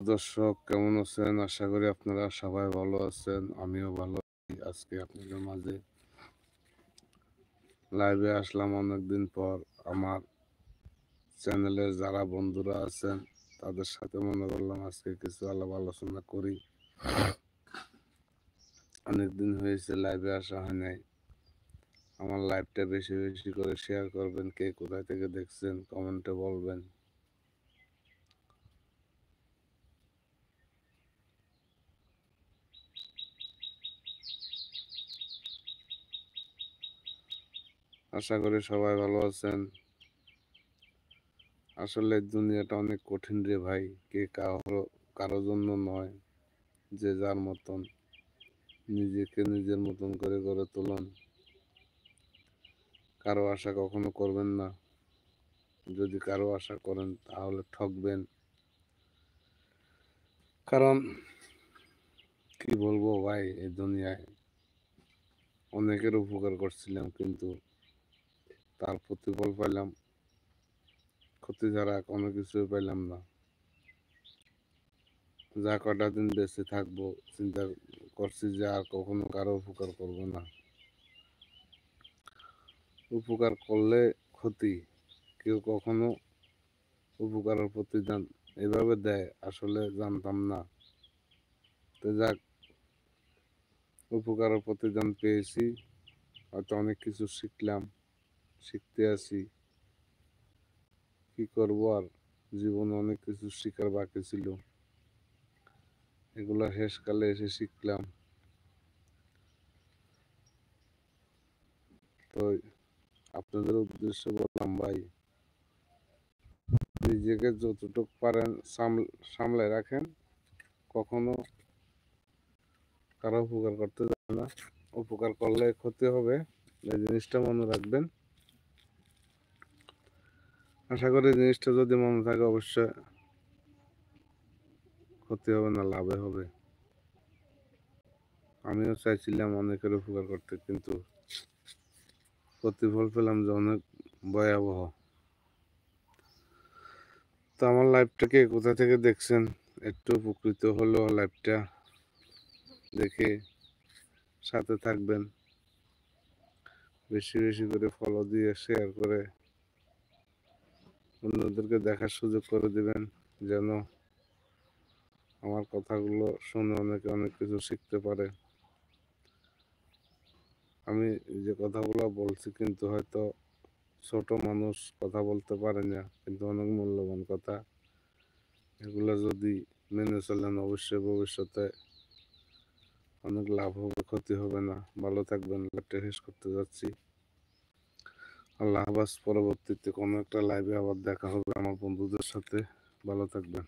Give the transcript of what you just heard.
দর্শক কেমন আছেন? আশা করি আপনারা সবাই ভালো আছেন। আমিও ভালো আছি। আজকে আপনাদের মাঝে লাইভে আসলাম অনেকদিন পর। আমার চ্যানেলের যারা বন্ধুরা আছেন তাদের সাথে মনে করলাম আজকে কিছু আলাপ আলোচনা করি। অনেকদিন হয়েছে লাইভে আসা হয় নাই। আমার লাইভটা বেশি বেশি করে শেয়ার করবেন। কে কোথায় থেকে দেখছেন কমেন্টে বলবেন। আশা করি সবাই ভালো আছেন। আসলে দুনিয়াটা অনেক কঠিন রে ভাই। কে কারো জন্য নয়, যে যার মতন নিজেকে নিজের মতন করে গড়ে তুলুন। কারো আশা কখনো করবেন না। যদি কারো আশা করেন তাহলে ঠকবেন। কারণ কি বলবো ভাই, এই দুনিয়ায় অনেকের উপকার করছিলাম, কিন্তু তার প্রতিফল পাইলাম ক্ষতি ছাড়া কোনো কিছুই পাইলাম না। যা কটা দিন বেঁচে থাকবো চিন্তা করছি যে আর কখনো কারো উপকার করব না। উপকার করলে ক্ষতি, কেউ কখনো উপকারের প্রতিদান এভাবে দেয় আসলে জানতাম না। তো যাক, উপকারের প্রতিদান পেয়েছি, হয়তো অনেক কিছু শিখলাম, শিখতে আছি। কি করব আর, জীবনে অনেক কিছু শিখার বাকি ছিল, এগুলা শেষকালে এসে শিখলাম। তো আপনাদের উদ্দেশ্যে বললাম ভাই, নিজেকে যতটুকু পারেন সামলে রাখেন। কখনো কারো উপকার করতে যাবেন না। উপকার করলে ক্ষতি হবে, এই জিনিসটা মনে রাখবেন। আশা করি জিনিসটা যদি মনে থাকে অবশ্যই ক্ষতি হবে না, লাভে হবে। আমিও চাইছিলাম অনেকের উপকার করতে, কিন্তু প্রতিফল পেলাম যে অনেক ভয়াবহ। তো আমার লাইভটাকে কোথা থেকে দেখছেন, একটু উপকৃত হলো লাইভটা দেখে সাথে থাকবেন। বেশি বেশি করে ফলো দিয়ে শেয়ার করে অন্যদেরকে দেখার সুযোগ করে দিবেন, যেন আমার কথাগুলো শুনে অনেকে অনেক কিছু শিখতে পারে। আমি যে কথাগুলো বলছি কিন্তু হয়তো ছোট মানুষ কথা বলতে পারে না, কিন্তু অনেক মূল্যবান কথা। এগুলো যদি মেনে চলেন অবশ্যই ভবিষ্যতে অনেক লাভ হবে, ক্ষতি হবে না। ভালো থাকবেন। লাইভটা শেষ করতে যাচ্ছি। আল্লাহ হাফেজ। পরবর্তীতে কোনো একটা লাইভে আবার দেখা হবে আমার বন্ধুদের সাথে। ভালো থাকবেন।